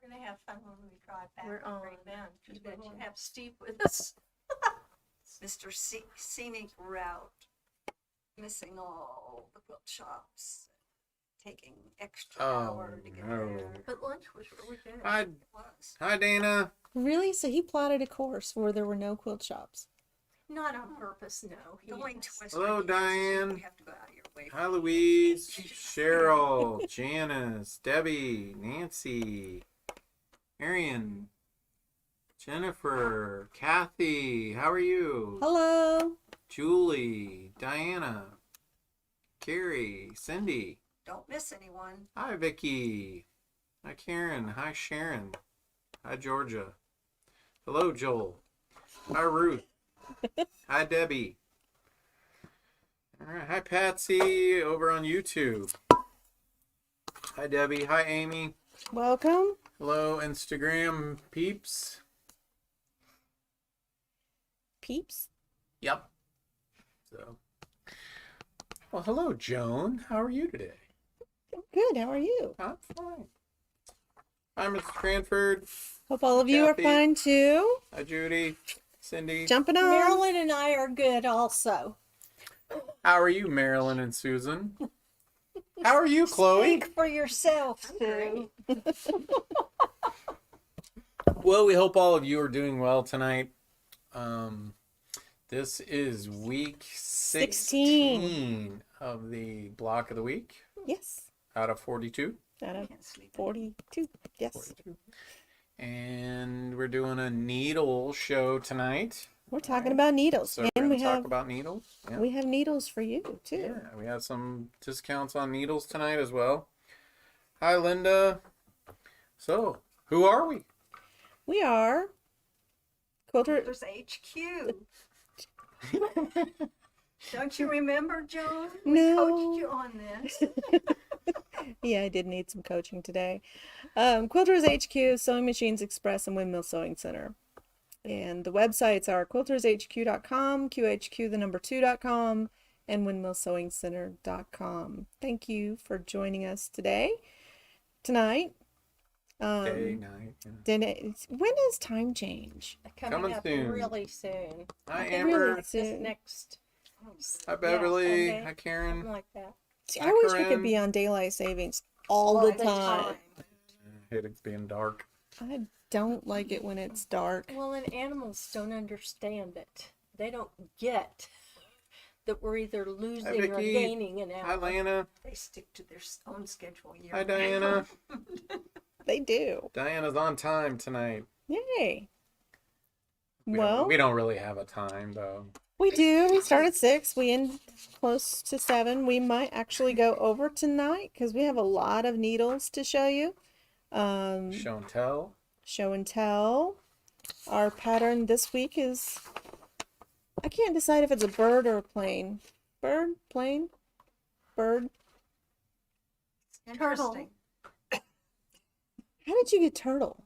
gonna have fun when we drive back We're on on. Great Bend, You because we betcha. won't have Steve with us. Mr. Scenic Route, missing all the quilt shops, taking extra hour to get there. But lunch was really good. Hi, It was. hi, Dana. Really? So he plotted a course where there were no quilt shops. Not on purpose, no. He Going to has. West Hello, Virginia, Diane. You have to go out of your way. Hi, Louise, Cheryl, Janice, Debbie, Nancy, Arian, Jennifer, Kathy. How are you? Hello. Julie, Diana, Carrie, Cindy. Don't miss anyone. Hi, Vicky. Hi, Karen. Hi, Sharon. Hi, Georgia. Hello, Joel. Hi, Ruth. Hi, Debbie. All right. Hi, Patsy over on YouTube. Hi, Debbie. Hi, Amy. Welcome. Hello, Instagram peeps. Peeps. Yep. So, well, hello, Joan. How are you today? Good. How are you? I'm fine. Hi, Mr. Cranford. Hope all of you Kathy. are fine too. Hi, Judy. Cindy. Jumping on. Marilyn and I are good also. How are you, Marilyn and Susan? How are you, Chloe? Speak for yourself, Sue. Well, we hope all of you are doing well tonight. This is week 16 of the block of the week Yes. out of 42. Out of Can't sleep. 42. Yes. 42. And we're doing a needle show tonight. We're talking about needles. So we're and going we to talk have about needles. Yeah. we have needles for you too. Yeah, we have some discounts on needles tonight as well. Hi, Linda. So, who are we? We are Quilter. There's HQ. Don't you remember, Joan? We No. coached you on this. Yeah, I did need some coaching today. Quilters HQ, Sewing Machines Express, and Windmill Sewing Center. And the websites are quiltershq.com, QHQ, the number 2.com, and windmillsewingcenter.com. Thank you for joining us tonight. Day, night. Yeah. When does time change? Coming Coming up soon. really soon. Hi, Really Amber. This soon. next. Hi, Beverly. Sunday. Hi, Karen. Something like that. See, Hi, I wish we Corinne. could be on daylight savings all the time. I hate it being dark. I don't like it when it's dark. Well, and animals don't understand it. They don't get that we're either losing or Vicky. gaining an Hi, hour. Lana. They stick to their own schedule. Year Hi, round. Diana. They do. Diana's on time tonight. Yay. We Well, don't, we don't really have a time, though. we do. We start at 6. We end close to 7. We might actually go over tonight because we have a lot of needles to show you. Show and tell. Show and tell. Our pattern this week is, I can't decide if it's a bird or a plane. Bird? Plane? Bird? Interesting. How did you get turtle?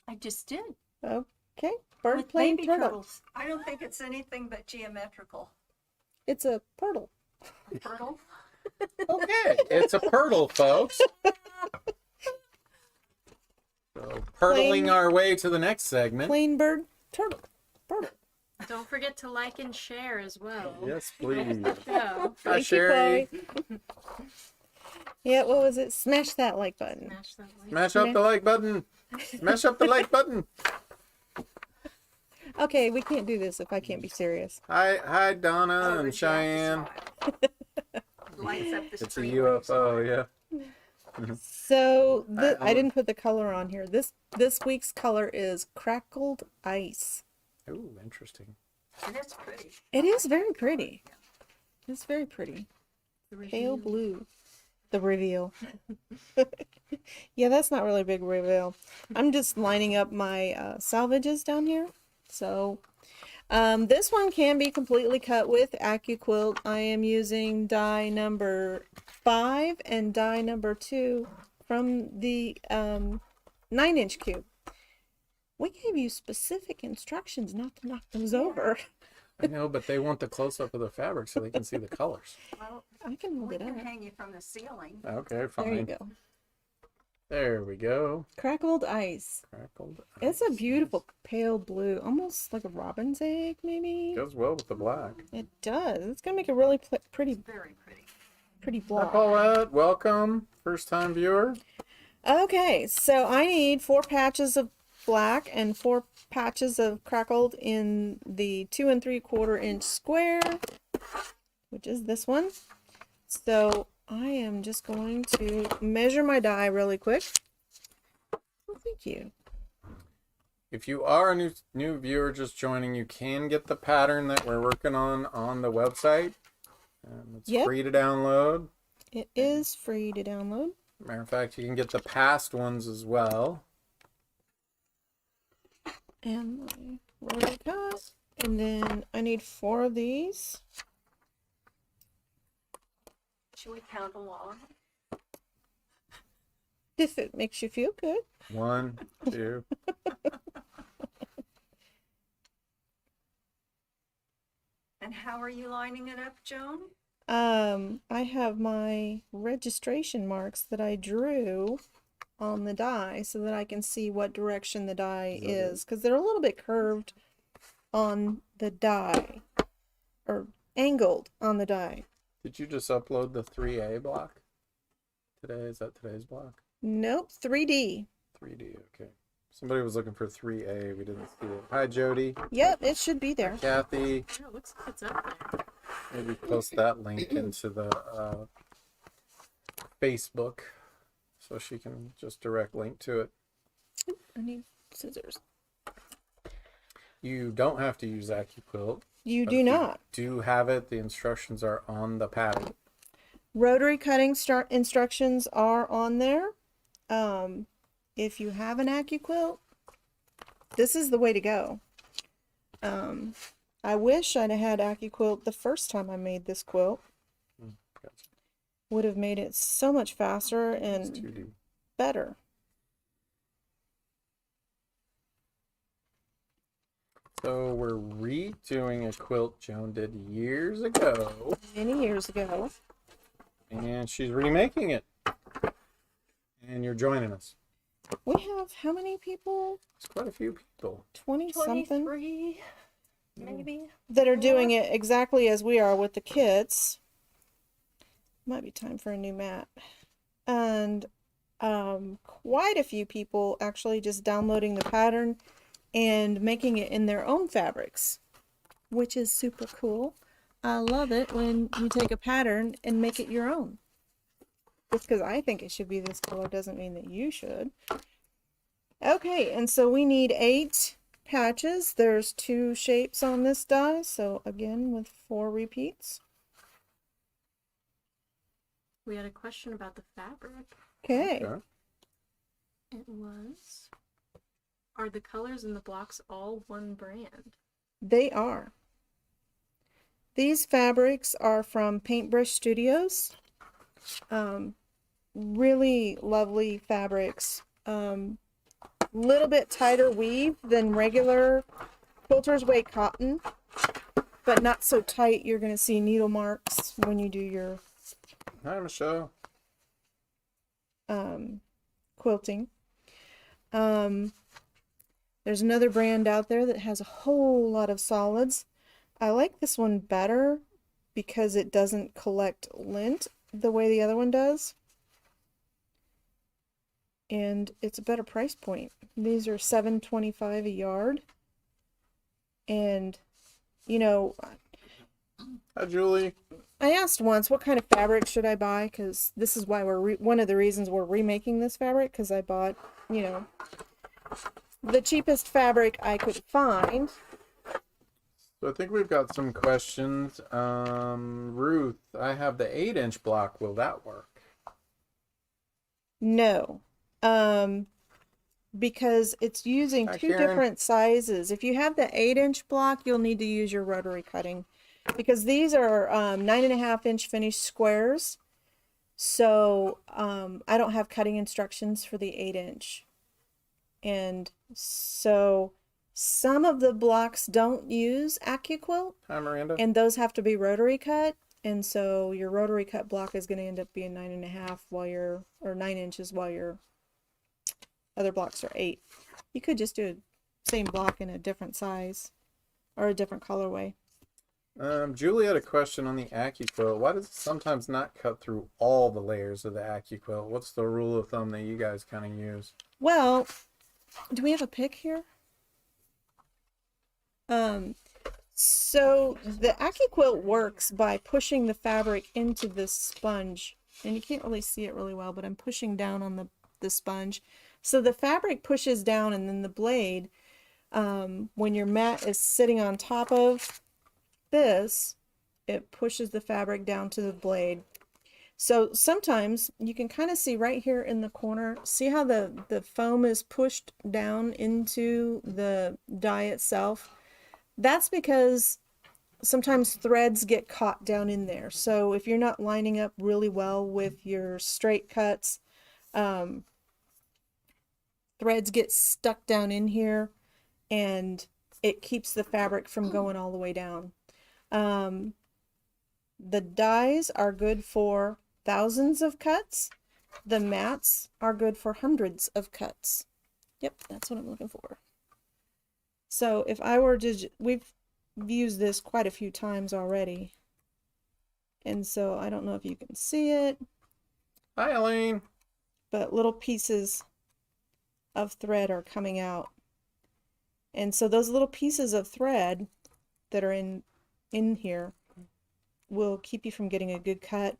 I just did. Okay. Bird, With plane, baby turtle. turtles. I don't think it's anything but geometrical. It's a turtle. Turtle. Okay, it's a purtle, folks. So, purtling Plain- our way to the next segment. Plain bird, turtle. Bird. Don't forget to like and share as well. Yes, please. So, Hi, Thank you, Sherry. Chloe. Yeah, what was it? Smash that like button. smash that like. Smash up the like button. Smash up the like button. Okay, we can't do this if I can't be serious. Hi, Donna Oh, and it's Cheyenne. Lights up the It's a street. UFO, yeah. So I I'm- didn't put the color on here. This week's color is crackled ice. Ooh, interesting. And it's pretty. It is very pretty. It's very pretty. Pale blue. The reveal. Yeah, that's not really a big reveal. I'm just lining up my salvages down here. So this one can be completely cut with AccuQuilt. I am using die number 5 and die number 2 from the 9-inch cube. We gave you specific instructions not to knock those over. I know, but they want the close-up of the fabric so they can see the colors. Well, I can hold we it can up. hang you from the ceiling. Okay, There you fine. go. There we go. Crackled ice. Crackled. It's a ice. beautiful pale blue, almost like a robin's egg, maybe. Goes well with the black. It does. It's gonna make a really pretty Very pretty. pretty Hi, block. Paulette. Welcome. First time viewer. Okay, so I need 4 patches of black and 4 patches of crackled in the 2 3/4 inch square, which is this one. So I am just going to measure my die really quick. Oh, thank you. If you are a new viewer just joining, you can get the pattern that we're working on the website. It's Yep. free to download. It is free to download. Matter of fact, you can get the past ones as well. And my rotary cut. And then I need 4 of these. Should we count along? If it makes you feel good. 1, 2. And how are you lining it up, Joan? I have my registration marks that I drew on the die so that I can see what direction the die is, because they're a little bit curved on the die, or angled on the die. Did you just upload the 3A block today? Is that today's block? Nope, 3D. 3D, okay. Somebody was looking for 3A. We didn't see it. Hi, Jody. Yep, it should be there. Kathy. Yeah, it looks like it's up there. Maybe post that link into the Facebook so she can just direct link to it. I need scissors. You don't have to use AccuQuilt. You but do if not. do have it. The instructions are on the pattern. Rotary cutting instructions are on there. If you have an AccuQuilt, this is the way to go. I wish I'd have had AccuQuilt the first time I made this quilt. Gotcha. Would have made it so much faster It's and 2D. better. So we're redoing a quilt Joan did years ago, Many years ago. and she's remaking it. And you're joining us. We have how many people? It's quite a few people. 20 something 23, maybe. that are doing it exactly as we are with the kits. Might be time for a new mat. And quite a few people actually just downloading the pattern and making it in their own fabrics, which is super cool. I love it when you take a pattern and make it your own. Just because I think it should be this color doesn't mean that you should. Okay, and so we need 8 patches. There's 2 shapes on this die, so again with 4 repeats. We had a question about the fabric. Okay. Okay. It was, are the colors in the blocks all one brand? They are. These fabrics are from Paintbrush Studios. Really lovely fabrics. Little bit tighter weave than regular Quilters weight cotton, but not so tight you're going to see needle marks when you do your Hi, Michelle. quilting. There's another brand out there that has a whole lot of solids. I like this one better because it doesn't collect lint the way the other one does. And it's a better price point. These are $7.25 a yard. And, you know, Hi, Julie. I asked once, what kind of fabric should I buy? Because this is why one of the reasons we're remaking this fabric, because I bought, you know, the cheapest fabric I could find. So I think we've got some questions. Ruth, I have the 8-inch block. Will that work? No. Because it's using Hi, 2 Karen. different sizes. If you have the 8-inch block, you'll need to use your rotary cutting. Because these are 9.5-inch finished squares. So I don't have cutting instructions for the 8-inch. And so some of the blocks don't use AccuQuilt, Hi, Miranda. and those have to be rotary cut. And so your rotary cut block is going to end up being 9.5 while you're, or 9 inches while you're other blocks are 8. You could just do a same block in a different size or a different colorway. Julie had a question on the AccuQuilt. Why does it sometimes not cut through all the layers of the AccuQuilt? What's the rule of thumb that you guys kind of use? Well, do we have a pick here? So the AccuQuilt works by pushing the fabric into this sponge, and you can't really see it really well, but I'm pushing down on the sponge. So the fabric pushes down, and then the blade, when your mat is sitting on top of this, it pushes the fabric down to the blade. So sometimes you can kind of see right here in the corner, see how the foam is pushed down into the die itself? That's because sometimes threads get caught down in there. So if you're not lining up really well with your straight cuts, threads get stuck down in here, and it keeps the fabric from going all the way down. The dies are good for thousands of cuts. The mats are good for hundreds of cuts. Yep, that's what I'm looking for. So if I were to, we've used this quite a few times already. And so I don't know if you can see it. Hi, Elaine. But little pieces of thread are coming out. And so those little pieces of thread that are in here will keep you from getting a good cut.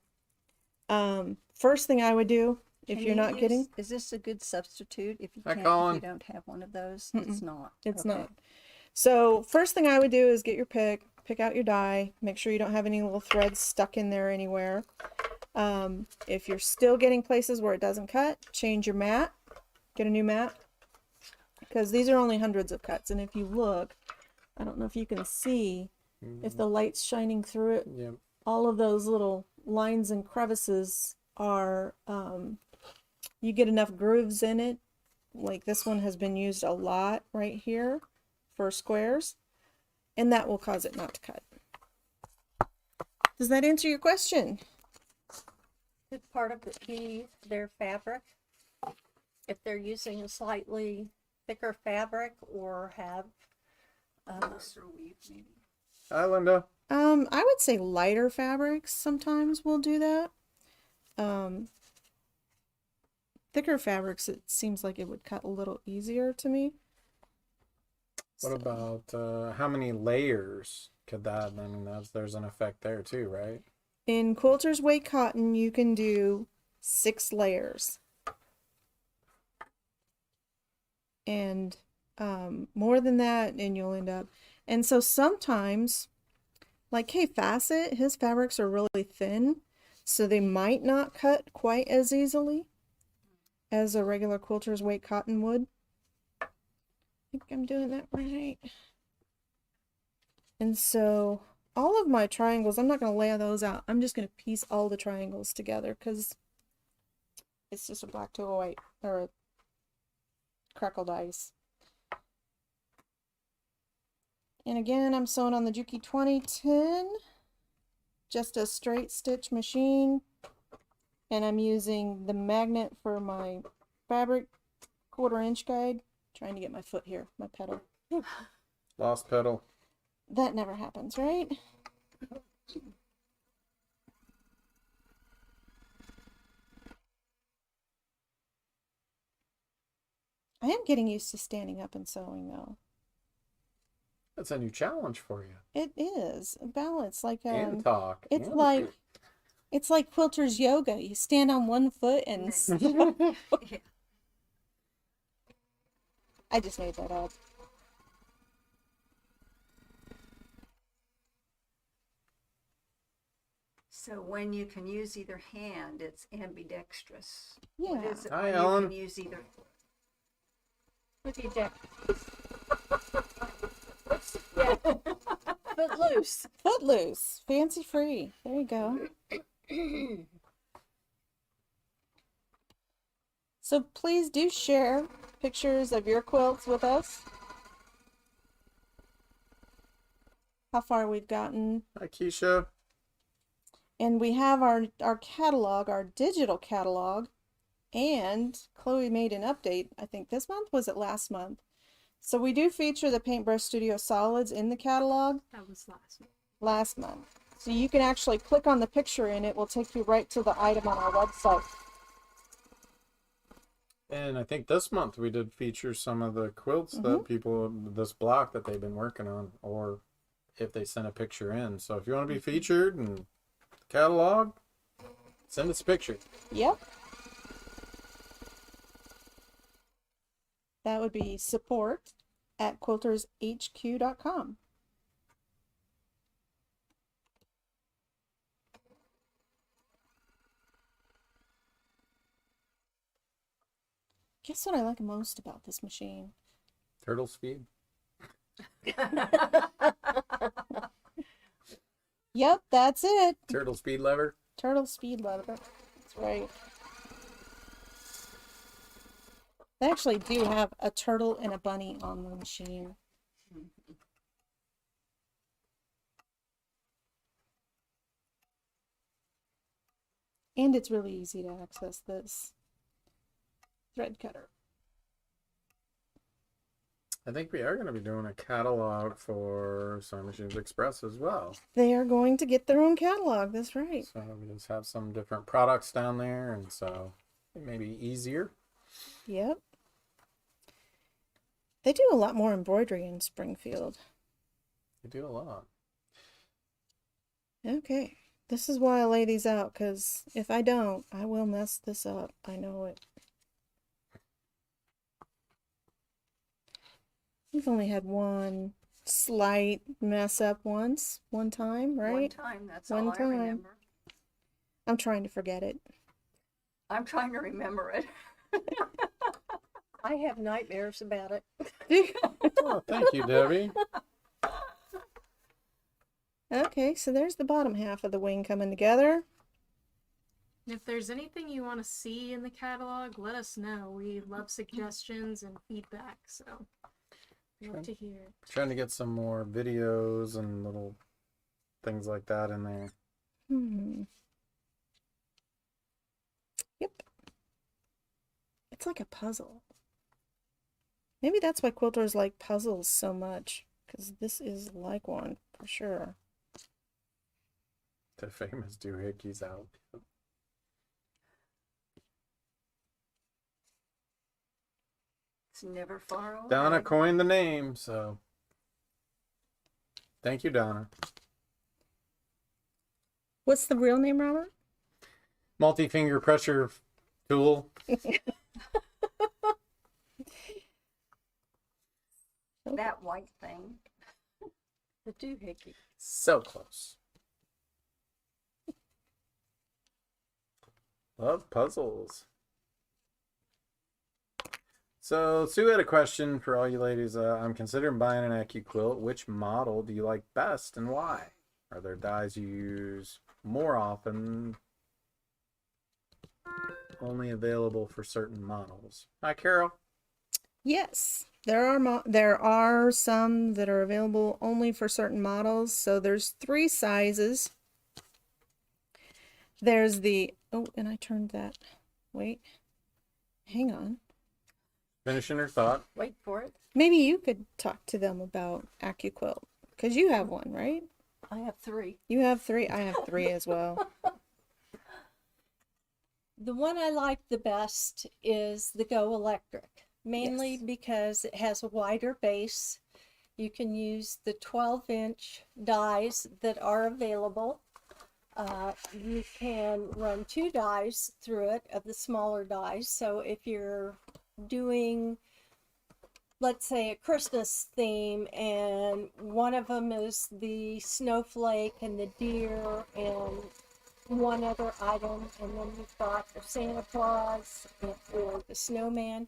First thing I would do, if you're not getting... Is this a good substitute if you Hi, can't, Colin. if you don't have one of those? Mm-mm. It's not. It's Okay. not. So first thing I would do is get your pick out your die, make sure you don't have any little threads stuck in there anywhere. If you're still getting places where it doesn't cut, change your mat, get a new mat, because these are only hundreds of cuts. And if you look, I don't know if you can see, if the light's shining through it, Yep. all of those little lines and crevices are, you get enough grooves in it. Like this one has been used a lot right here for squares, and that will cause it not to cut. Does that answer your question? Could part of it be their fabric? If they're using a slightly thicker fabric or have Closer weave, maybe. Hi, Linda. I would say lighter fabrics sometimes will do that. Thicker fabrics, it seems like it would cut a little easier to me. What about how many layers could that? I mean, there's an effect there too, right? In Quilters Weight Cotton, you can do 6 layers. And more than that, and you'll end up... And so sometimes, like K Facet, his fabrics are really thin, so they might not cut quite as easily as a regular Quilters Weight Cotton would. I think I'm doing that right. And so all of my triangles, I'm not going to lay those out. I'm just going to piece all the triangles together because it's just a black to a white or a crackled ice. And again, I'm sewing on the Juki 2010, just a straight stitch machine. And I'm using the magnet for my fabric 1/4 inch guide. Trying to get my foot here, my pedal. Lost pedal. That never happens, right? I am getting used to standing up and sewing though. That's a new challenge for you. It is a balance, like And talk. it's and like it's like quilters yoga. You stand on one foot and Yeah. I just made that up. So when you can use either hand, it's ambidextrous. Yeah. What is it Hi, when Ellen. you can use either? with your deck. Yeah. Footloose. Footloose, fancy free. There you go. So please do share pictures of your quilts with us. How far we've gotten. Hi, Keisha. And we have our catalog, our digital catalog. And Chloe made an update, I think this month, was it last month? So we do feature the Paintbrush Studio Solids in the catalog That was last week. last month. So you can actually click on the picture and it will take you right to the item on our website. And I think this month we did feature some of the quilts that people, this block that they've been working on, or if they sent a picture in. So if you want to be featured in the catalog, send us a picture. Yep. That would be support@quiltershq.com. Guess what I like most about this machine? Turtle speed. Yep, that's it. Turtle speed lever. Turtle speed lever. That's right. They actually do have a turtle and a bunny on the machine. And it's really easy to access this thread cutter. I think we are going to be doing a catalog for Sewing Machines Express as well. They are going to get their own catalog, that's right. So we just have some different products down there, and so it may be easier. Yep. They do a lot more embroidery in Springfield. They do a lot. Okay. This is why I lay these out, because if I don't, I will mess this up. I know it. We've only had one slight mess up one time, right? One time, that's One all time. I remember. I'm trying to forget it. I'm trying to remember it. I have nightmares about it. Oh, thank you, Debbie. Okay, so there's the bottom half of the wing coming together. If there's anything you want to see in the catalog, let us know. We love suggestions and feedback, so love to hear it. Trying to get some more videos and little things like that in there. Yep. It's like a puzzle. Maybe that's why quilters like puzzles so much, because this is like one for sure. The famous doohickeys out. It's never far away. Donna coined the name, so thank you, Donna. What's the real name, Robert? Multi-finger pressure tool. That white thing. The doohickey. So close. Love puzzles. So Sue had a question for all you ladies. I'm considering buying an AccuQuilt. Which model do you like best and why? Are there dies you use more often? Only available for certain models. Hi, Carol. Yes, there are some that are available only for certain models. So there's 3 sizes. There's the, oh, and I turned that, wait, hang on. Finishing her thought. Wait for it. Maybe you could talk to them about AccuQuilt, because you have one, right? I have 3. You have 3, I have 3 as well. The one I like the best is the Go Electric, mainly Yes. because it has a wider base. You can use the 12-inch dies that are available. You can run 2 dies through it of the smaller dies. So if you're doing, let's say, a Christmas theme, and one of them is the snowflake and the deer and one other item, and then you've got the Santa Claus or the snowman,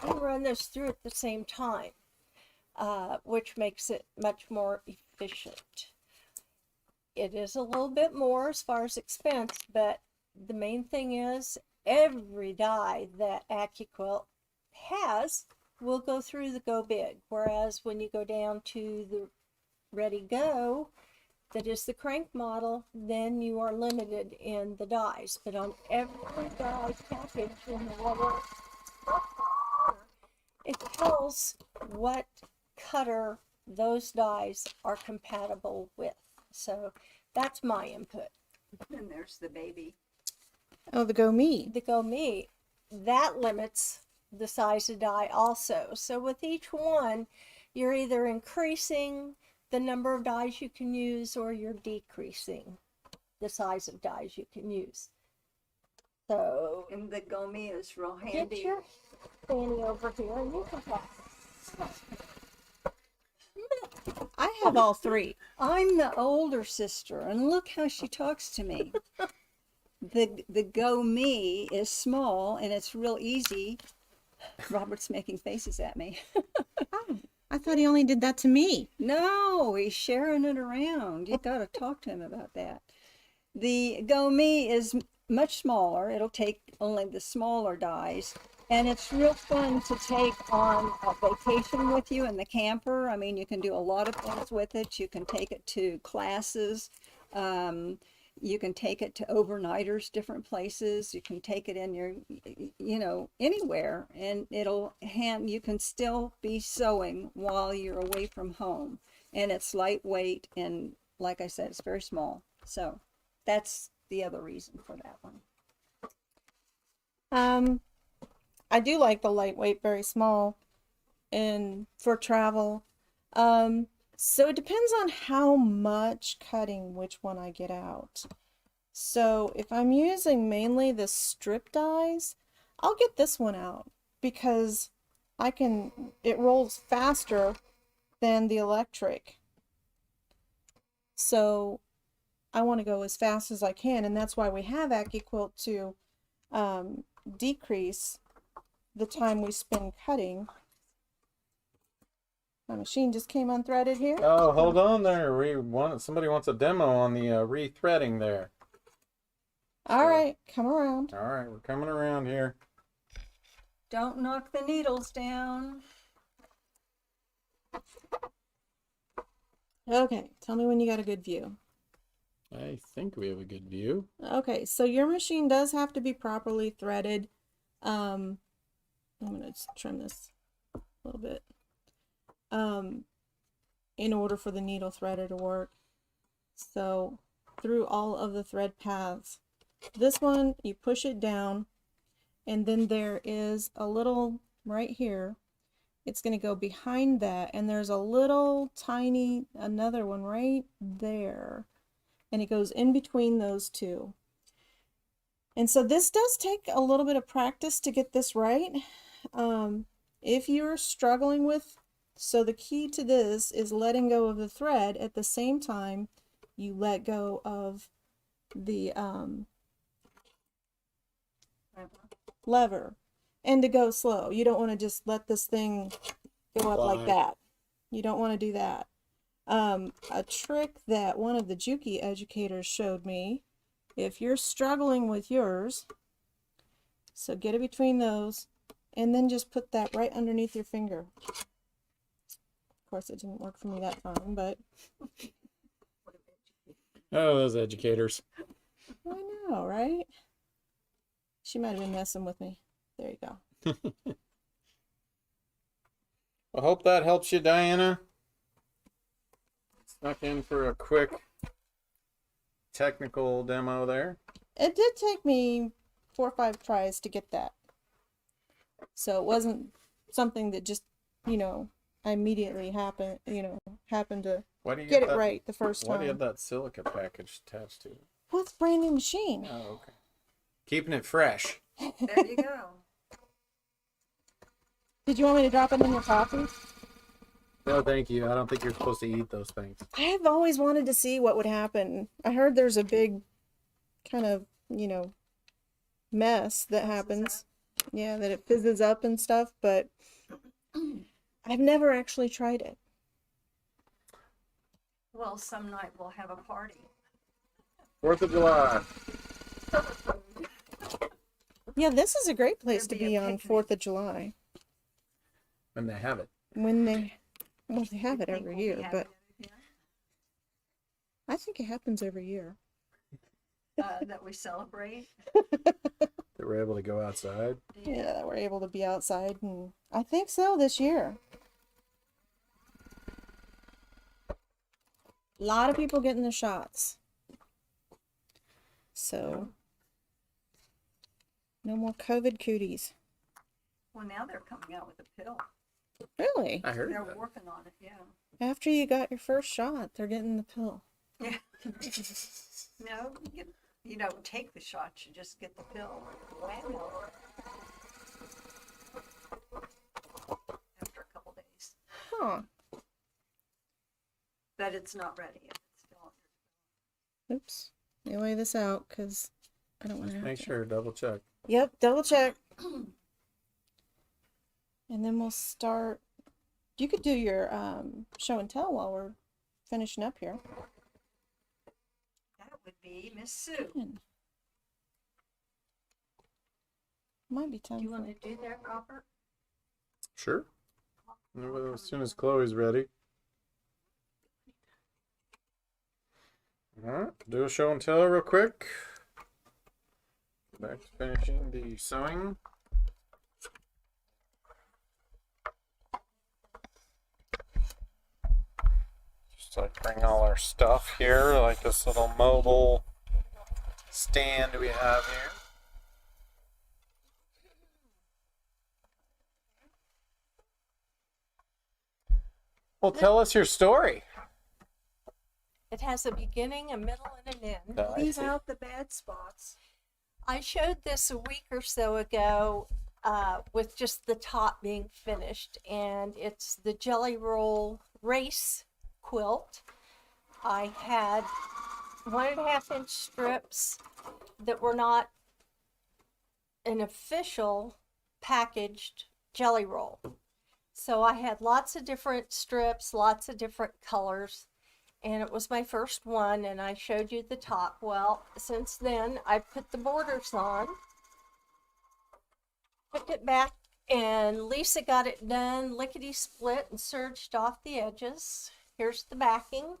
you run those through at the same time, which makes it much more efficient. It is a little bit more as far as expense, but the main thing is every die that AccuQuilt has will go through the Go Big, whereas when you go down to the Ready Go, that is the crank model, then you are limited in the dies. But on every die package in the lower, it tells what cutter those dies are compatible with. So that's my input. And there's the baby. Oh, the Go Me. The Go Me, that limits the size of die also. So with each one, you're either increasing the number of dies you can use or you're decreasing the size of dies you can use. So And the Gomi is real get handy. your Fanny over here and you can talk. I have all three. I'm the older sister, and look how she talks to me. The Go Me is small, and it's real easy. Robert's making faces at me. Oh, I thought he only did that to me. No, he's sharing it around. You got to talk to him about that. The Go Me is much smaller. It'll take only the smaller dies. And it's real fun to take on a vacation with you in the camper. I mean, you can do a lot of things with it. You can take it to classes. You can take it to overnighters, different places. You can take it in your, anywhere. And you can still be sewing while you're away from home. And it's lightweight. And like I said, it's very small. So that's the other reason for that one. I do like the lightweight, very small, and for travel. So it depends on how much cutting which one I get out. So if I'm using mainly the strip dies, I'll get this one out because it rolls faster than the electric. So I want to go as fast as I can, and that's why we have AccuQuilt to decrease the time we spend cutting. My machine just came unthreaded here. Oh, hold on there. Somebody wants a demo on the rethreading there. All right, come around. All right, we're coming around here. Don't knock the needles down. Okay, tell me when you got a good view. I think we have a good view. Okay, so your machine does have to be properly threaded. I'm gonna just trim this a little bit. In order for the needle threader to work. So through all of the thread paths. This one, you push it down, and then there is a little right here. It's going to go behind that, and there's a little tiny, another one right there. And it goes in between those two. And so this does take a little bit of practice to get this right. If you're struggling with, so the key to this is letting go of the thread at the same time you let go of the lever, and to go slow. You don't want to just let this thing go up like that. You don't want to do that. A trick that one of the Juki educators showed me, if you're struggling with yours, so get it between those, and then just put that right underneath your finger. Of course, it didn't work for me that time, but Oh, those educators. I know, right? She might have been messing with me. There you go. I hope that helps you, Diana. Snuck in for a quick technical demo there. It did take me 4 or 5 tries to get that. So it wasn't something that just, I immediately happened to Why do you get it that, right the first Why do you time. have that silica package attached to it? Well, it's a brand new machine. Oh, okay. Keeping it fresh. There you go. Did you want me to drop it in your coffee? No, thank you. I don't think you're supposed to eat those things. I have always wanted to see what would happen. I heard there's a big kind of, mess that happens. Yeah, that it fizzes up and stuff, but I've never actually tried it. Well, some night we'll have a party. 4th of July. Yeah, this is a great place to There'll be be a on picnic. 4th of July. When they have it. When they have it Think every we'll be year, having but it again? I think it happens every year. that we celebrate. That we're able to go outside. Yeah, that we're able to be outside, and I think so this year. A lot of people getting the shots. So, no more COVID cooties. Well, now they're coming out with a pill. Really? I heard They're that. working on it, yeah. After you got your first shot, they're getting the pill. Yeah. No, you don't take the shots, you just get the pill. Windmill. After a couple days. Huh. But it's not ready yet. It's still Oops. Let me lay this out because I don't want to have Make to. sure, double check. Yep, double check. And then we'll start. You could do your show and tell while we're finishing up here. that would be Miss Sue. Might be time Do you for want to do that, Robert? Sure. Well, as soon as Chloe's ready. Alright, do a show and tell real quick. Back to finishing the sewing. Just like bring all our stuff here, like this little mobile stand we have here. Well, tell us your story. It has a beginning, a middle, and an end. Oh, I Leave see. out the bad spots. I showed this a week or so ago with just the top being finished, and it's the Jelly Roll Race quilt. I had 1.5-inch strips that were not an official packaged jelly roll. So I had lots of different strips, lots of different colors, and it was my first one, and I showed you the top. Well, since then, I put the borders on, took it back, and Lisa got it done, lickety-split, and serged off the edges. Here's the backing.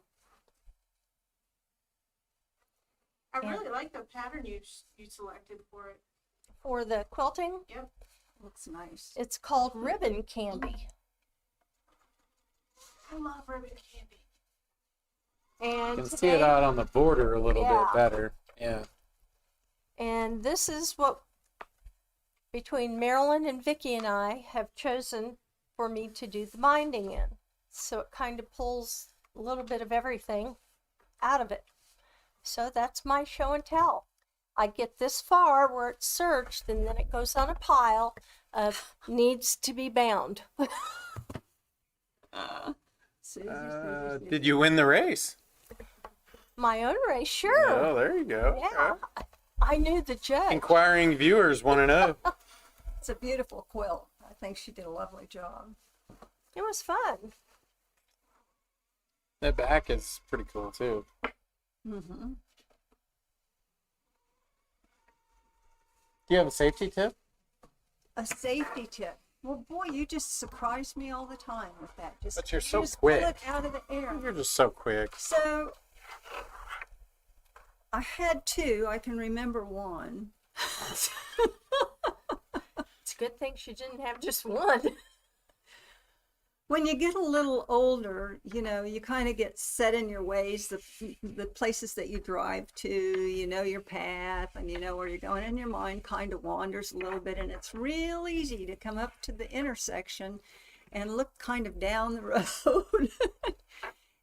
I really like the pattern you selected for it. For the quilting, Looks nice. it's called ribbon candy. I love ribbon candy. And You can see today, it out on the border a little Yeah. bit better. Yeah. and this is what between Marilyn and Vicky and I have chosen for me to do the binding in. So it kind of pulls a little bit of everything out of it. So that's my show and tell. I get this far where it's serged, and then it goes on a pile of needs to be bound. Did you win the race? My own race, sure. Oh, there you go. Yeah. I knew the judge. Inquiring viewers want to know. It's a beautiful quilt. I think she did a lovely job. It was fun. That back is pretty cool too. Mm-hmm. Do you have a safety tip? A safety tip. Well, boy, you just surprise me all the time with that. But you're so just quick. Pull it out of the air. You're just so quick. So I had two. I can remember one. It's a good thing she didn't have just one. When you get a little older, you know, you kind of get set in your ways, the places that you drive to, you know your path and you know where you're going, and your mind kind of wanders a little bit, and it's real easy to come up to the intersection and look kind of down the road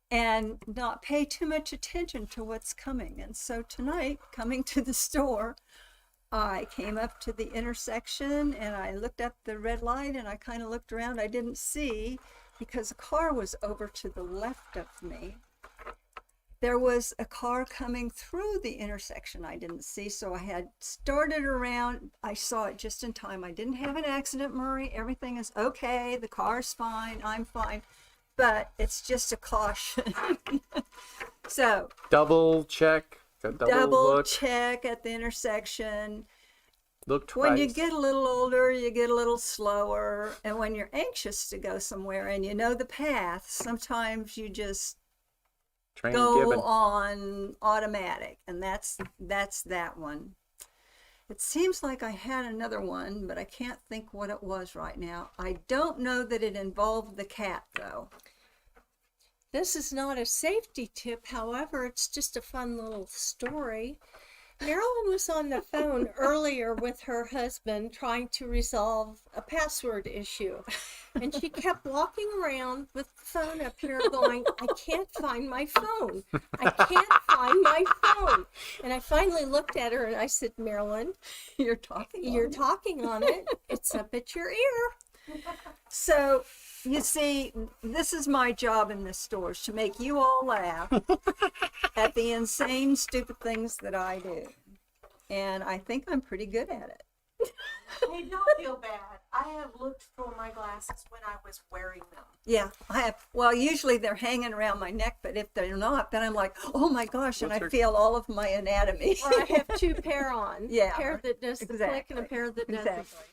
and not pay too much attention to what's coming. And so tonight, coming to the store, I came up to the intersection and I looked up the red light and I kind of looked around. I didn't see because a car was over to the left of me. There was a car coming through the intersection I didn't see, so I had started around. I saw it just in time. I didn't have an accident, Murray. Everything is okay. The car's fine. I'm fine. But it's just a caution. So Double check. double look. check at the intersection. Look twice. When you get a little older, you get a little slower. And when you're anxious to go somewhere and you know the path, sometimes you just Training go Gibbon. on automatic, and that's that one. It seems like I had another one, but I can't think what it was right now. I don't know that it involved the cat, though. This is not a safety tip, however, it's just a fun little story. Marilyn was on the phone earlier with her husband trying to resolve a password issue. And she kept walking around with the phone up here going, I can't find my phone. I can't find my phone. And I finally looked at her and I said, Marilyn, You're talking. on you're it. talking on it. It's up at your ear. So, you see, this is my job in this store, is to make you all laugh at the insane, stupid things that I do. And I think I'm pretty good at it. Hey, don't feel bad. I have looked for my glasses when I was wearing them. Yeah, I have. Well, usually they're hanging around my neck, but if they're not, then I'm like, oh my gosh, and What's I her- feel all of my anatomy. Or I have two pair on. Yeah, A pair that does the click and a exactly, pair that doesn't. exactly.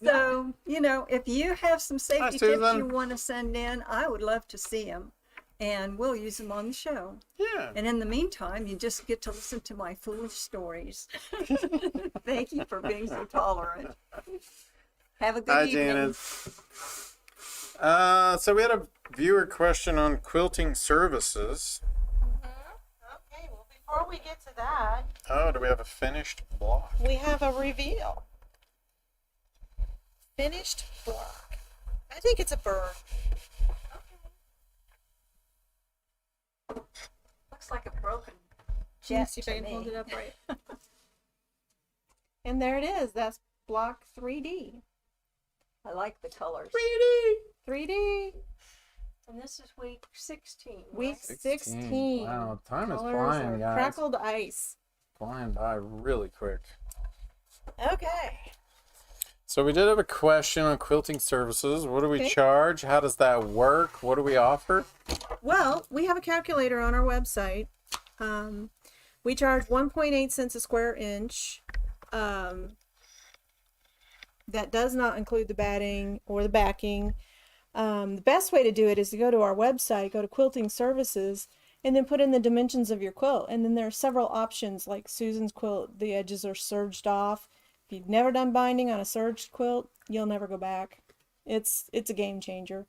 So, you know, if you have some safety Hi, tips Susan. you want to send in, I would love to see them, and we'll use them on the show. Yeah. And in the meantime, you just get to listen to my foolish stories. Thank you for being so tolerant. Have a good Hi, evening. Janet. So we had a viewer question on quilting services. Okay, well, before we get to that, Oh, do we have a finished block? We have a reveal. Finished block. I think it's a bird. Looks like a broken Let me jet see if I to can hold me. it up right. And there it is. That's block 3D. I like the colors. 3D. And this is week 16. Week right? 16. Wow, time is Colors flying, are guys. crackled ice. Flying by really quick. Okay. So we did have a question on quilting services. What do we Okay. charge? How does that work? What do we offer? Well, we have a calculator on our website. We charge 1.8 cents a square inch. That does not include the batting or the backing. The best way to do it is to go to our website, go to quilting services, and then put in the dimensions of your quilt. And then there are several options, like Susan's quilt, the edges are serged off. If you've never done binding on a serged quilt, you'll never go back. It's a game changer.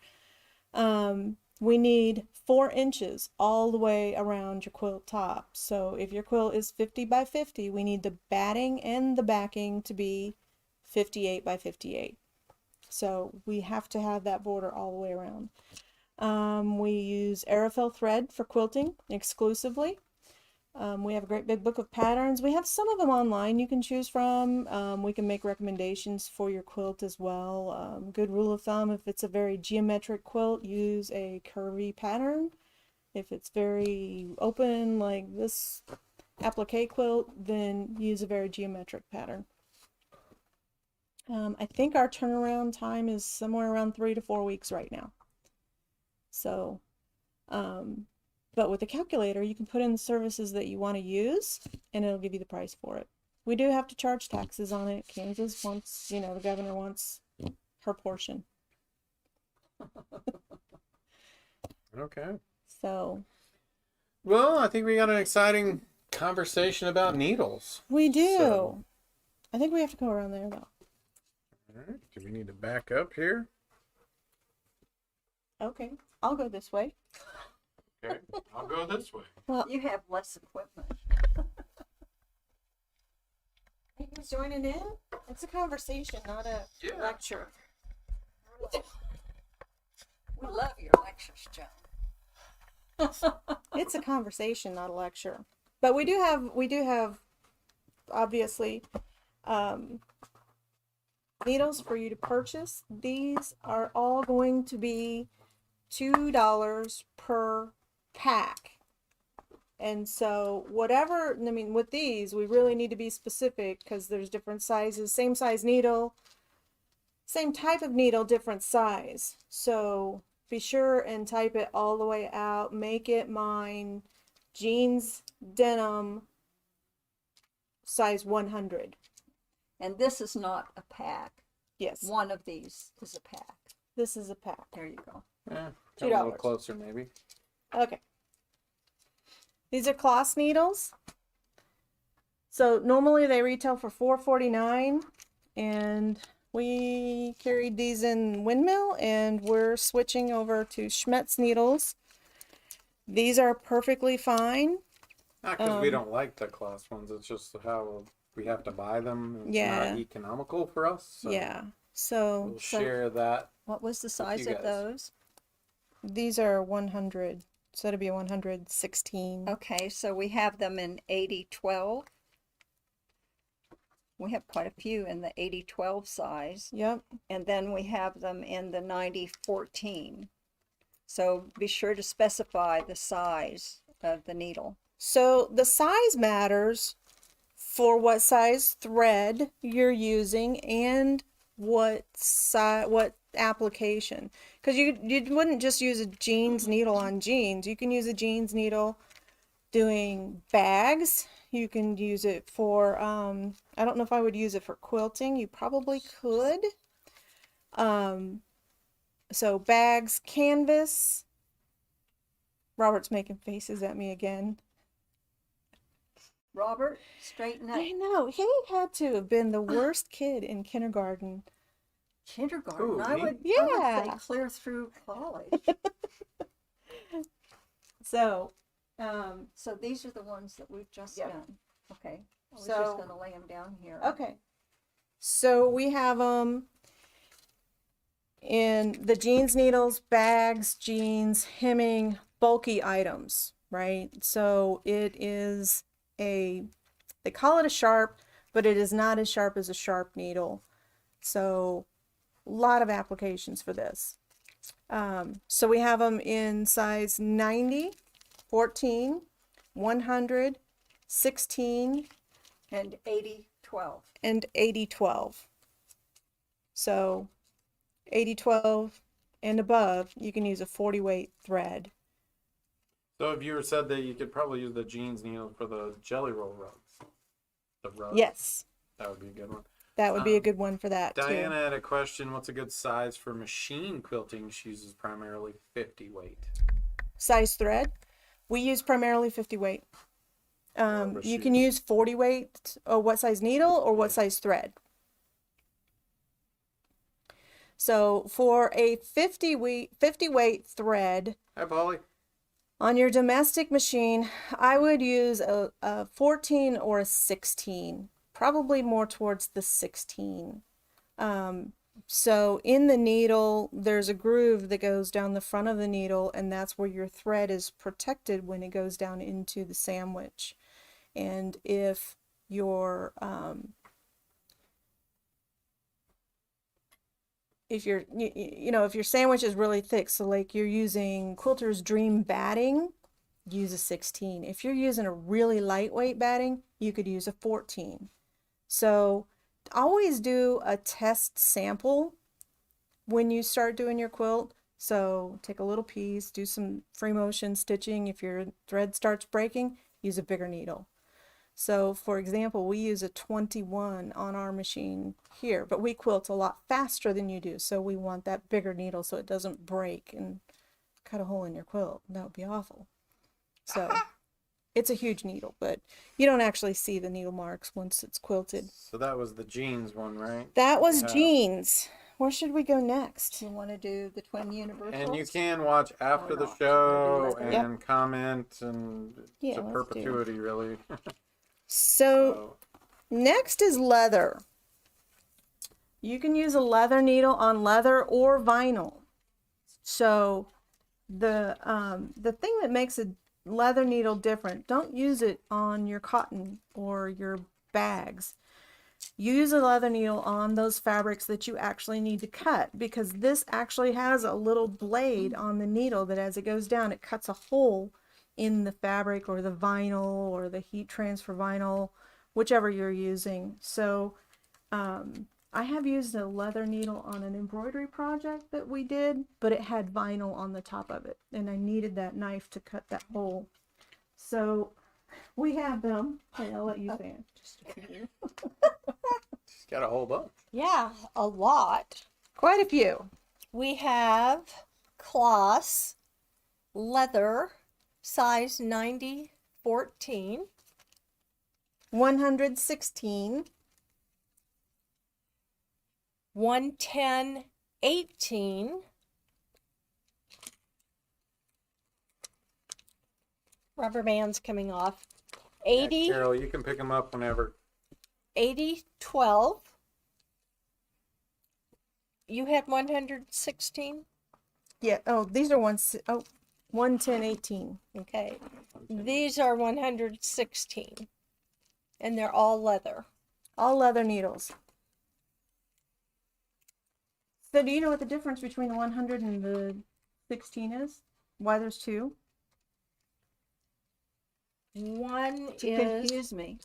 We need 4 inches all the way around your quilt top. So if your quilt is 50 by 50, we need the batting and the backing to be 58 by 58. So we have to have that border all the way around. We use Aerofill thread for quilting exclusively. We have a great big book of patterns. We have some of them online you can choose from. We can make recommendations for your quilt as well. Good rule of thumb, if it's a very geometric quilt, use a curvy pattern. If it's very open, like this applique quilt, then use a very geometric pattern. I think our turnaround time is somewhere around 3 to 4 weeks right now. So, but with the calculator, you can put in the services that you want to use, and it'll give you the price for it. We do have to charge taxes on it. Kansas wants, the governor wants her portion. Okay. So Well, I think we got an exciting conversation about needles. we do. So- I think we have to go around there though. All right. Do we need to back up here? Okay, I'll go this way. Okay. I'll go this way. You have less equipment. Are you guys joining in? It's a conversation, not a Yeah. lecture. We love your lectures, Joan. It's a conversation, not a lecture. But we do have obviously needles for you to purchase. These are all going to be $2 per pack. And so with these, we really need to be specific because there's different sizes, same size needle, same type of needle, different size. So be sure and type it all the way out. Make it mine, jeans, denim, size 100. And this is not a pack. Yes, One of these is a pack. this is a pack. There you go. Yeah. Come a little $2. closer, maybe. Okay. These are cloth needles. So normally they retail for $4.49, and we carried these in Windmill, and we're switching over to Schmetz needles. These are perfectly fine. Not because we don't like the cloth ones. It's just how we have to buy them. It's Yeah. not economical for us. So Yeah. So we'll share that. What was the size you of guys. those? these are 100. So that'd be a 116. Okay, so we have them in 80-12. We have quite a few in the 80-12 size, Yep. and then we have them in the 90-14. So be sure to specify the size of the needle. So the size matters for what size thread you're using and what application. Because you wouldn't just use a jeans needle on jeans. You can use a jeans needle doing bags. You can use it for, I don't know if I would use it for quilting. You probably could. So bags, canvas. Robert's making faces at me again. Robert, straighten up. I know. He had to have been the worst kid in kindergarten. Kindergarten. Ooh, I me? would Yeah. say clear through college. So, So these are the ones that we've just Yep. done. Okay. I was So- just going to lay them down here. okay. So we have them in the jeans needles, bags, jeans, hemming, bulky items, right? So it is they call it a sharp, but it is not as sharp as a sharp needle. So a lot of applications for this. So we have them in size 90, 14, 100, 16, And 80-12. and 80-12. So 80-12 and above, you can use a 40 weight thread. So a viewer said that you could probably use the jeans needle for the jelly roll rugs. The rug. Yes, That would be a good one. that would be a good one for that Diana too. had a question. What's a good size for machine quilting? She uses primarily 50 weight. Size thread, we use primarily 50 weight. You can use 40 weight, or what size needle or what size thread. So for a 50 weight thread, Hi, Polly. on your domestic machine, I would use a 14 or a 16, probably more towards the 16. So in the needle, there's a groove that goes down the front of the needle, and that's where your thread is protected when it goes down into the sandwich. And if your if your sandwich is really thick, so like you're using Quilter's Dream batting, use a 16. If you're using a really lightweight batting, you could use a 14. So always do a test sample when you start doing your quilt. So take a little piece, do some free motion stitching. If your thread starts breaking, use a bigger needle. So for example, we use a 21 on our machine here, but we quilt a lot faster than you do. So we want that bigger needle so it doesn't break and cut a hole in your quilt. That would be awful. So it's a huge needle, but you don't actually see the needle marks once it's quilted. So that was the jeans one, right? That was Yeah. jeans. Where should we go next? Do you want to do the twin universals? And you can watch after the not? show Yep. and comment and Yeah, to let's do. perpetuity, really. So next is leather. You can use a leather needle on leather or vinyl. So the thing that makes a leather needle different, don't use it on your cotton or your bags. Use a leather needle on those fabrics that you actually need to cut, because this actually has a little blade on the needle that as it goes down, it cuts a hole in the fabric or the vinyl or the heat transfer vinyl, whichever you're using. So I have used a leather needle on an embroidery project that we did, but it had vinyl on the top of it, and I needed that knife to cut that hole. So we have them. Hey, I'll let you fan. She's got a whole bunch. Yeah, a lot. Quite a few. We have cloths, leather, size 90, 14, 116, 110, 18, rubber band's coming off, 80, Carol, you can pick them up whenever. 80, 12. You had 116? yeah, oh, these are 110, 18. Okay. These are 116. And they're all leather. All leather needles. So do you know what the difference between the 100 and the 16 is? Why there's two? One To is confuse me.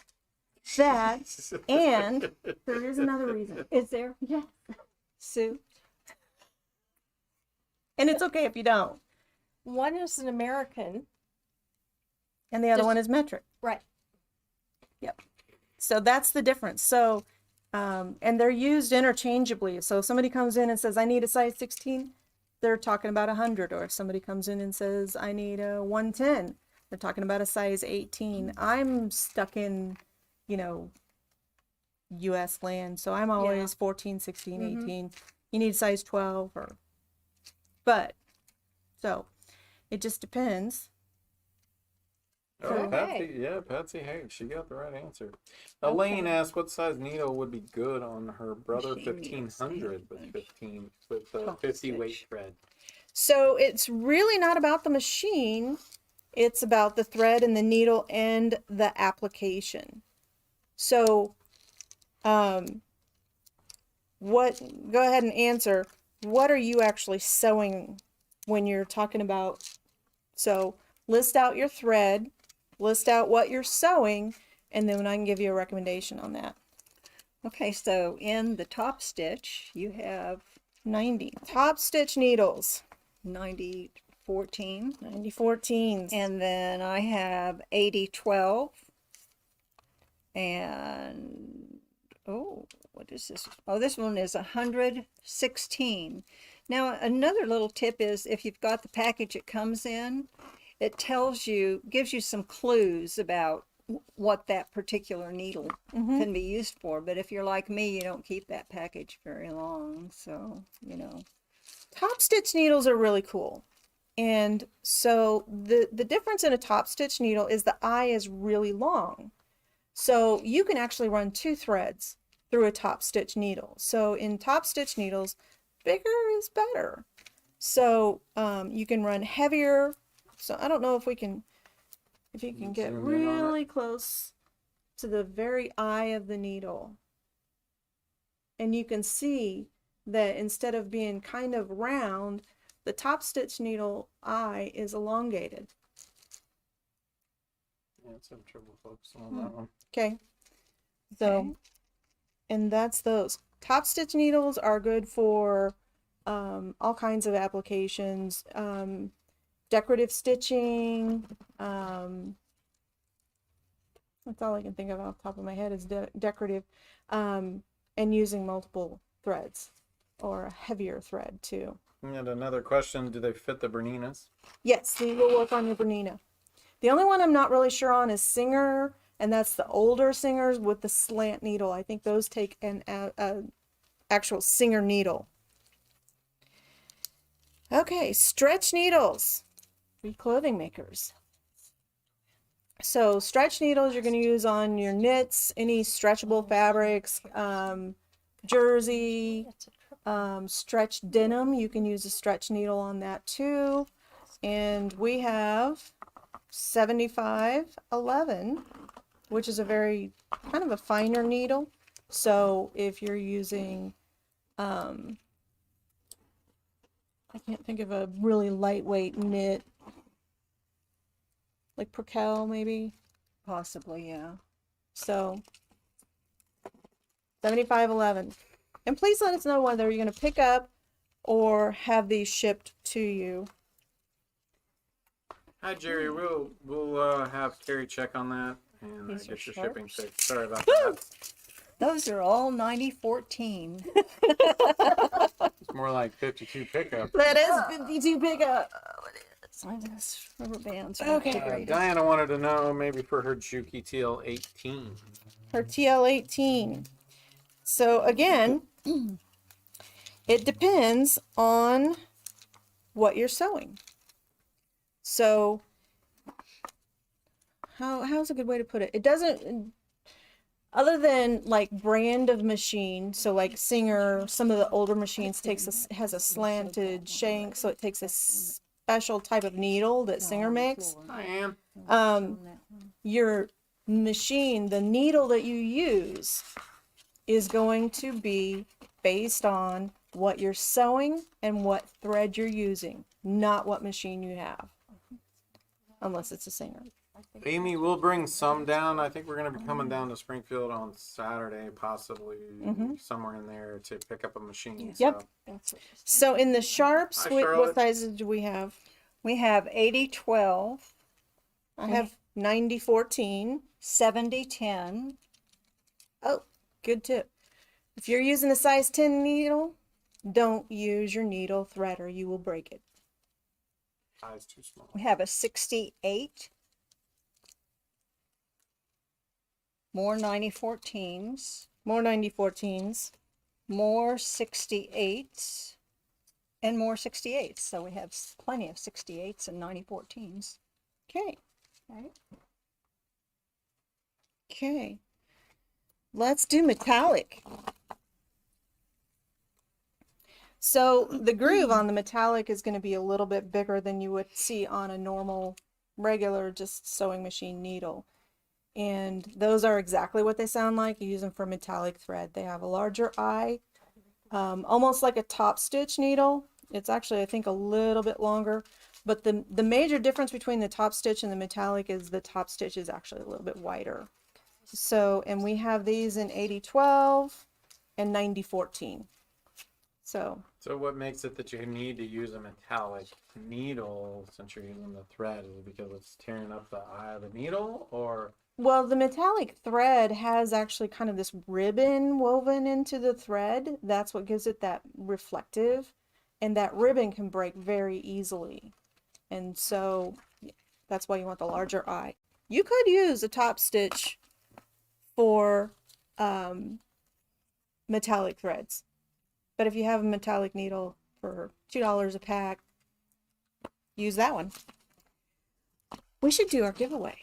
That, and there is another reason. Is there, Yeah. Sue? And it's okay if you don't. one is an American. And the other Just- one is metric. Right. Yep. So that's the difference. So, and they're used interchangeably. So if somebody comes in and says, I need a size 16, they're talking about 100. Or if somebody comes in and says, I need a 110, they're talking about a size 18. I'm stuck in, US land. So I'm always 14, 16, 18. You need size 12 so it just depends. Oh, Okay. Patsy, hey, she got the right answer. Elaine asked what size needle would be good on her brother Machine 1500 with needles. 50 weight thread. So it's really not about the machine. It's about the thread and the needle and the application. So, go ahead and answer. What are you actually sewing when you're talking about? So list out your thread, list out what you're sewing, and then I can give you a recommendation on that. Okay, so in the top stitch, you have 90 top stitch needles, 90, 14. 90 14s. And then I have 80, 12. And, oh, what is this? Oh, this one is 116. Now, another little tip is if you've got the package it comes in, it tells you, gives you some clues about what that particular needle can be used for. But if you're like me, you don't keep that package very long. So, Top stitch needles are really cool. And so the difference in a top stitch needle is the eye is really long. So you can actually run 2 threads through a top stitch needle. So in top stitch needles, bigger is better. So you can run heavier. So I don't know if you can get Zoom in on it. really close to the very eye of the needle. And you can see that instead of being kind of round, the top stitch needle eye is elongated. Yeah, it's some trouble focusing on that one. Okay. So, and that's those. Top stitch needles are good for all kinds of applications. Decorative stitching. That's all I can think of off the top of my head is decorative. And using multiple threads or a heavier thread too. And another question, do they fit the Berninas? Yes, these will work on your Bernina. The only one I'm not really sure on is Singer, and that's the older Singers with the slant needle. I think those take an actual Singer needle. Okay, stretch needles for clothing makers. So stretch needles you're going to use on your knits, any stretchable fabrics, jersey, stretch denim. You can use a stretch needle on that too. And we have 7511, which is a very kind of a finer needle. So if you're using, I can't think of a really lightweight knit, like percale maybe. possibly, yeah. So 7511. And please let us know whether you're going to pick up or have these shipped to you. Hi Jerry, we'll have Carrie check on that and These are get your shipping sharps. fixed. Sorry about that. Those are all 9014. It's more like 52 pickup. That is 52 pickup. Rubber bands. are Okay. integrated. Diana wanted to know maybe for her Juki TL 18. Her TL18. So again, it depends on what you're sewing. So how's a good way to put it? It doesn't, other than like brand of machine, so like Singer, some of the older machines has a slanted shank, so it takes a special type of needle that Singer makes. Hi, Ann. Your machine, the needle that you use is going to be based on what you're sewing and what thread you're using, not what machine you have, unless it's a Singer. Amy, we'll bring some down. I think we're going to be coming down to Springfield on Saturday, possibly somewhere in there to pick up a machine. Yep. So. So in the sharps, Hi, what Charlotte. sizes do we have? We have 80-12, I have 90-14. 70-10. Oh, good tip. If you're using a size 10 needle, don't use your needle thread or you will break it. Size too small. We have a 68. More 90-14s. More 90-14s. More 68s. And more 68s. So we have plenty of 68s and 90-14s. Okay. Right? Okay. Let's do metallic. So the groove on the metallic is going to be a little bit bigger than you would see on a normal, regular, just sewing machine needle. And those are exactly what they sound like. You use them for metallic thread. They have a larger eye, almost like a top stitch needle. It's actually, I think, a little bit longer. But the major difference between the top stitch and the metallic is the top stitch is actually a little bit wider. So, and we have these in 80-12 and 90-14. So what makes it that you need to use a metallic needle since you're using the thread? Is it because it's tearing up the eye of the needle, or? well, the metallic thread has actually kind of this ribbon woven into the thread. That's what gives it that reflective, and that ribbon can break very easily. And so that's why you want the larger eye. You could use a top stitch for metallic threads, but if you have a metallic needle for $2 a pack, use that one. We should do our giveaway.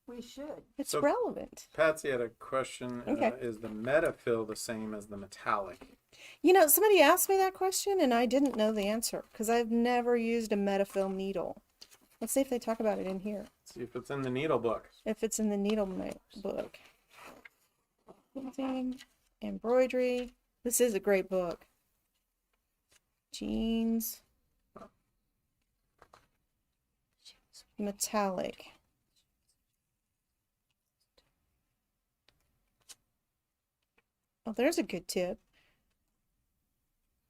We should. It's So- relevant. Patsy had a question. Okay. Is the Metaphil the same as the metallic? You know, somebody asked me that question and I didn't know the answer because I've never used a Metaphil needle. Let's see if they talk about it in here. See if it's in the needle book. If it's in the needle book. Quilting, embroidery. This is a great book. Jeans. Metallic. Oh, there's a good tip.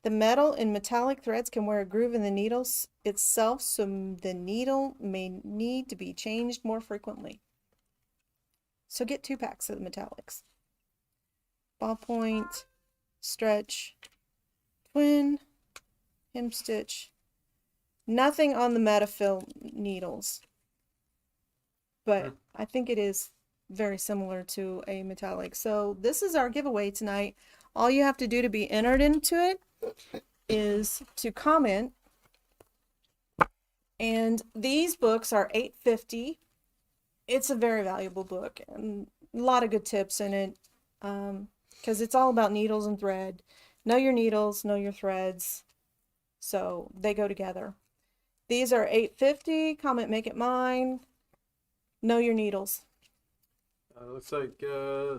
The metal and metallic threads can wear a groove in the needles itself, so the needle may need to be changed more frequently. So get 2 packs of the metallics. Ballpoint, stretch, twin, hem stitch. Nothing on the Metaphil needles, but I think it is very similar to a metallic. So this is our giveaway tonight. All you have to do to be entered into it is to comment. And these books are $8.50. It's a very valuable book and a lot of good tips in it, because it's all about needles and thread. Know your needles, know your threads. So they go together. These are $8.50. Comment, make it mine. Know your needles. Looks like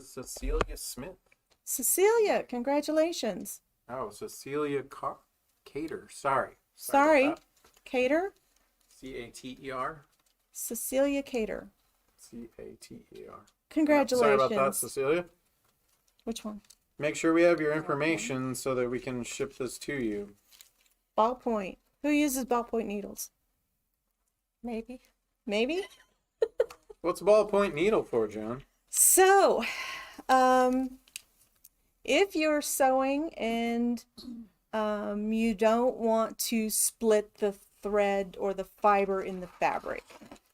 Cecilia Smith. Cecilia, congratulations. Oh, Cecilia Cater. Sorry. Sorry, about Cater. that. Cater. Cecilia Cater. Cater. Congratulations. Sorry about that, Cecilia. Which one? Make sure we have your information so that we can ship this to you. Ballpoint. Who uses ballpoint needles? Maybe. Maybe? What's a ballpoint needle for, Joan? So, if you're sewing and you don't want to split the thread or the fiber in the fabric.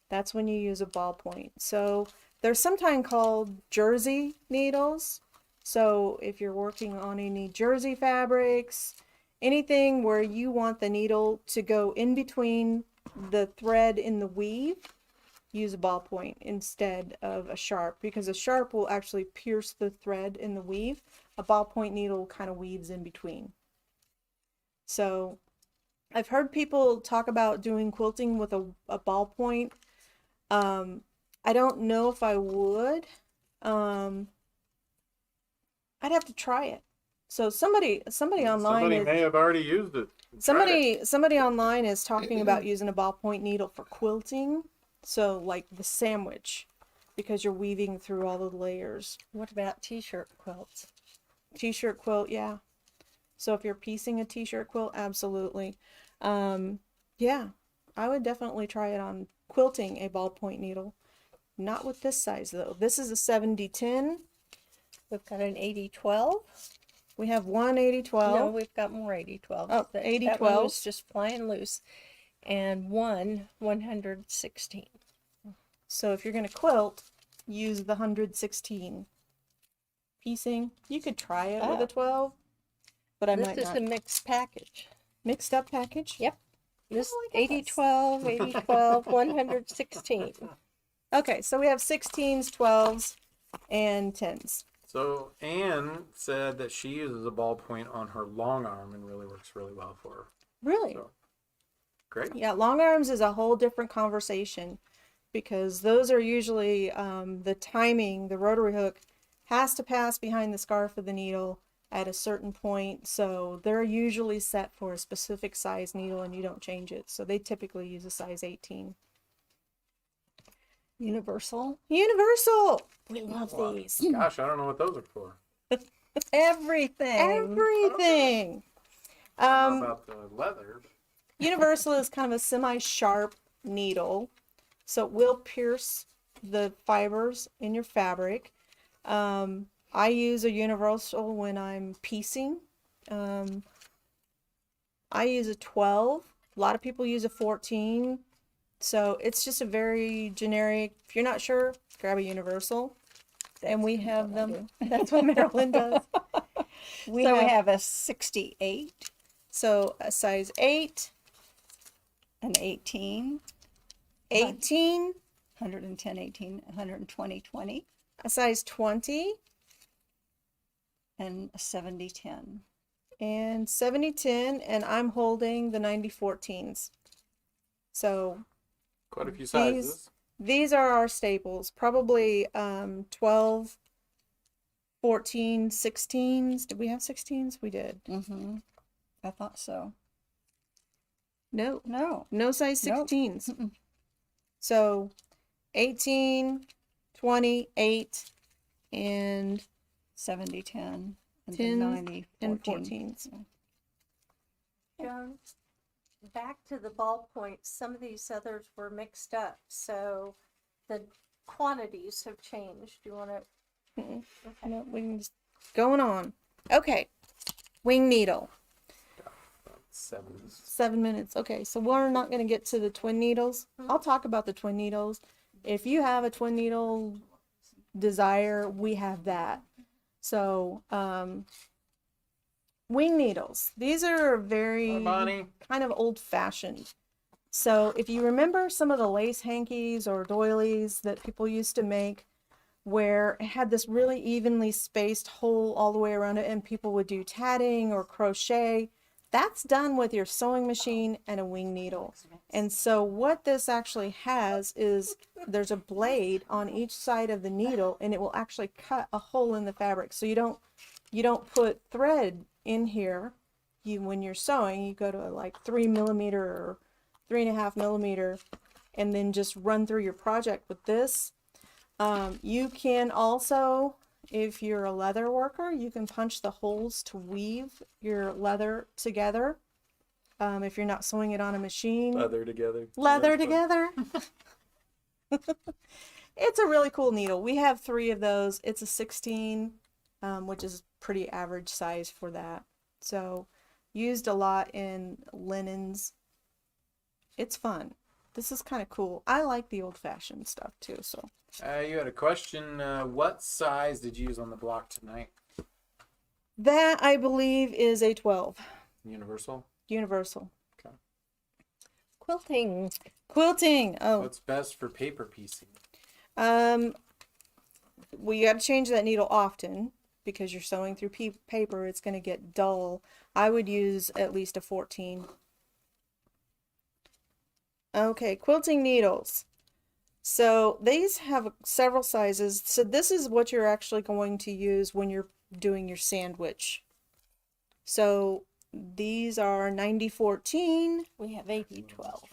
That's when you use a ballpoint. So they're sometimes called jersey needles. So if you're working on any jersey fabrics, anything where you want the needle to go in between the thread in the weave, use a ballpoint instead of a sharp, because a sharp will actually pierce the thread in the weave. A ballpoint needle kind of weaves in between. So I've heard people talk about doing quilting with a ballpoint. I don't know if I would. I'd have to try it. So somebody online Somebody may have already used it. Tried it. somebody online is talking about using a ballpoint needle for quilting. So like the sandwich, because you're weaving through all the layers. What about t-shirt quilts? T-shirt quilt, yeah. So if you're piecing a t-shirt quilt, absolutely. Yeah, I would definitely try it on quilting a ballpoint needle. Not with this size though. This is a 70-10. We've got an 80-12. We have one 80-12. No, we've got more 80-12. Oh, That 80-12. one was just flying loose. And one 116. So if you're going to quilt, use the 116. Piecing, you could try it with a 12, but I This might is not. the mixed package. Mixed up package? Yep. This Oh, I guess. 80-12, 80-12, 116. Okay, so we have 16s, 12s, and 10s. So Anne said that she uses a ballpoint on her long arm and really works really well for her. Really? So, great. Yeah, long arms is a whole different conversation, because those are usually the timing, the rotary hook has to pass behind the scarf of the needle at a certain point. So they're usually set for a specific size needle and you don't change it. So they typically use a size 18. Universal. Universal! We love these. Gosh, I don't know what those are for. Everything. Everything. I don't know about the leather. Universal is kind of a semi-sharp needle, so it will pierce the fibers in your fabric. I use a universal when I'm piecing. I use a 12. A lot of people use a 14. So it's just a very generic. If you're not sure, grab a universal. And we have them. That's what Marilyn does. We have a 68, So a size 8, an 18, 18, 110, 18, 120, 20, a size 20, and a 70, 10. and 70-10, and I'm holding the 90-14s. So Quite a few sizes. these are our staples. Probably 12, 14, 16s. Did we have 16s? We did. Mm-hmm. I thought so. No, No. no size Nope. 16s. Mm-mm. So 18, 20, 8, and 70, 10, and 10 then 90, and 14. 14s. Joan, back to the ballpoint, some of these others were mixed up, so the quantities have changed. Do you want to? Mm-mm. Okay. No, we can just going on. Okay, wing needle. 7 minutes. Okay, so we're not going to get to the twin needles. I'll talk about the twin needles. If you have a twin needle desire, we have that. So, wing needles. These are very Hi, Bonnie. kind of old-fashioned. So if you remember some of the lace hankies or doilies that people used to make, where it had this really evenly spaced hole all the way around it, and people would do tatting or crochet, that's done with your sewing machine and a wing needle. And so what this actually has is there's a blade on each side of the needle, and it will actually cut a hole in the fabric. So you don't put thread in here. When you're sewing, you go to like 3 millimeter or 3.5 millimeter, and then just run through your project with this. You can also, if you're a leather worker, you can punch the holes to weave your leather together. If you're not sewing it on a machine. Leather together. Leather That's fun. together. It's a really cool needle. We have 3 of those. It's a 16, which is pretty average size for that. So used a lot in linens. It's fun. This is kind of cool. I like the old-fashioned stuff too, so. You had a question. What size did you use on the block tonight? That, I believe, is a 12. Universal? Universal. Quilting. Quilting. Oh, What's best for paper piecing? well, you got to change that needle often because you're sewing through paper. It's going to get dull. I would use at least a 14. Okay, quilting needles. So these have several sizes. So this is what you're actually going to use when you're doing your sandwich. So these are 9014 We have 80-12.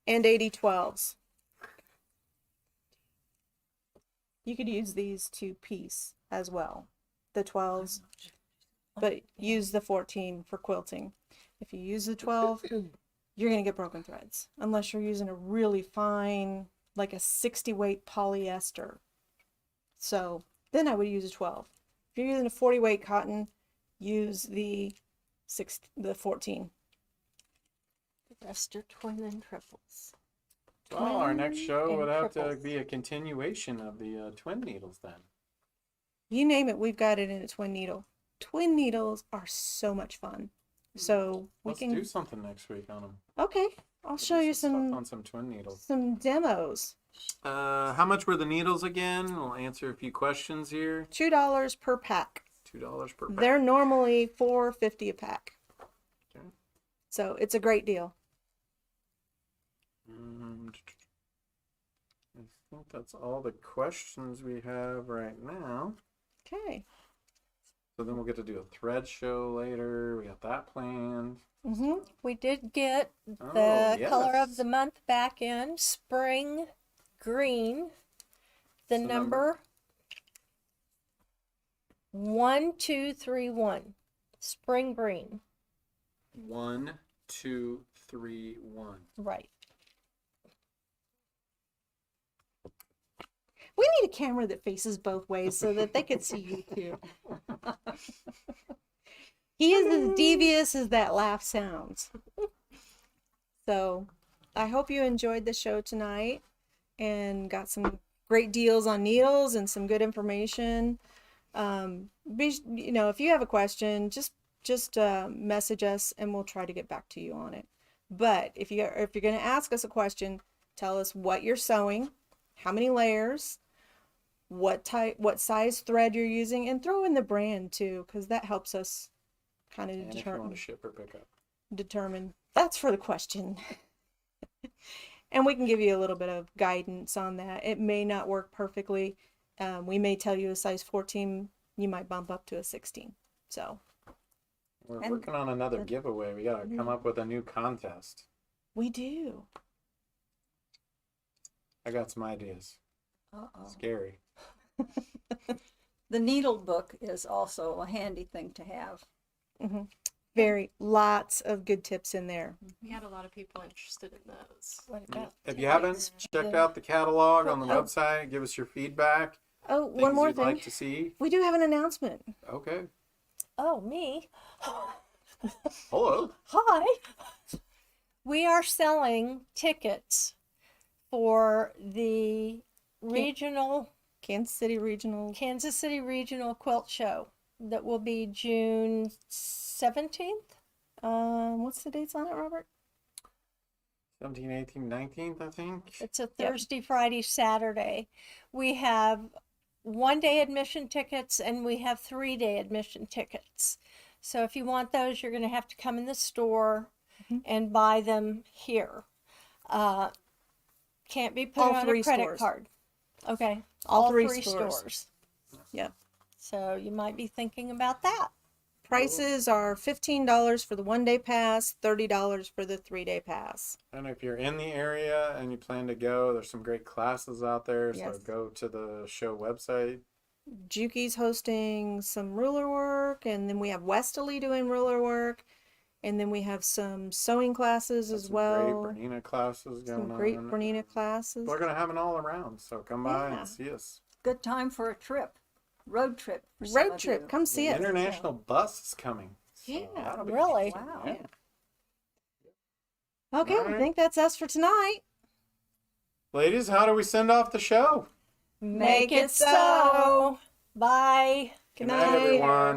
and 8012s. You could use these to piece as well, the 12s, but use the 14 for quilting. If you use the 12, you're going to get broken threads unless you're using a really fine, like a 60 weight polyester. So then I would use a 12. If you're using a 40 weight cotton, use the 14. The rest are twin and triples. Well, our next show and would have to triples. be a continuation of the twin needles then. You name it, we've got it in a twin needle. Twin needles are so much fun. So we Let's can do something next week on them. Okay, I'll show you Stuff some on some twin needles. demos. How much were the needles again? We'll answer a few questions here. $2 per pack. $2 per pack. They're normally $4.50 a pack. Okay. So it's a great deal. I think that's all the questions we have right now. Okay. So then we'll get to do a thread show later. We got that planned. We did get the Oh, color of yes. the month back in spring green. The What's the number 1231. Spring green. 1, 2, 3, 1. Right. We need a camera that faces both ways so that they can see you too. He is as devious as that laugh sounds. So I hope you enjoyed the show tonight and got some great deals on needles and some good information. If you have a question, just message us and we'll try to get back to you on it. But if you're going to ask us a question, tell us what you're sewing, how many layers, what size thread you're using, and throw in the brand too, because that helps us kind of And if you want to ship or pick up. determine. That's for the question. And we can give you a little bit of guidance on that. It may not work perfectly. We may tell you a size 14, you might bump up to a 16. So We're And- working on another giveaway. We got to come up with a new contest. we do. I got some ideas. Uh-oh. Scary. The needle book is also a handy thing to have. Lots of good tips in there. We had a lot of people interested in those. What about If you haven't checked out the catalog on the Oh. website, give us your feedback. Oh, Things one more you'd thing. like to see. We do have an announcement. Okay. Oh, me? Hello. Hi. We are selling tickets for the Kansas City Regional. Kansas City Regional Quilt Show that will be June 17th. What's the dates on it, Robert? 17th, 18th, 19th, I think. It's a Thursday, Friday, Saturday. We have 1-day admission tickets and we have 3-day admission tickets. So if you want those, you're going to have to come in the store and buy them here. Can't be put All on three a credit stores. card. Okay. All three stores. stores. Yep. So you might be thinking about that. Prices are $15 for the 1-day pass, $30 for the 3-day pass. And if you're in the area and you plan to go, there's some great classes out there. So Yes. go to the show website. Juki's hosting some ruler work, and then we have Westerly doing ruler work, and then we have some sewing classes as Some well. great Bernina classes going Some on. great Bernina classes. We're going to have an all around. So come by Yeah. and see us. Good time for a trip, road trip. For some Road of trip, you. come see The it. international bus is coming. Yeah, that'll be really. Wow. Yeah. Okay, I Alright. think that's us for tonight. Ladies, how do we send off the show? Make it so. Bye. Good Good night, night. everyone.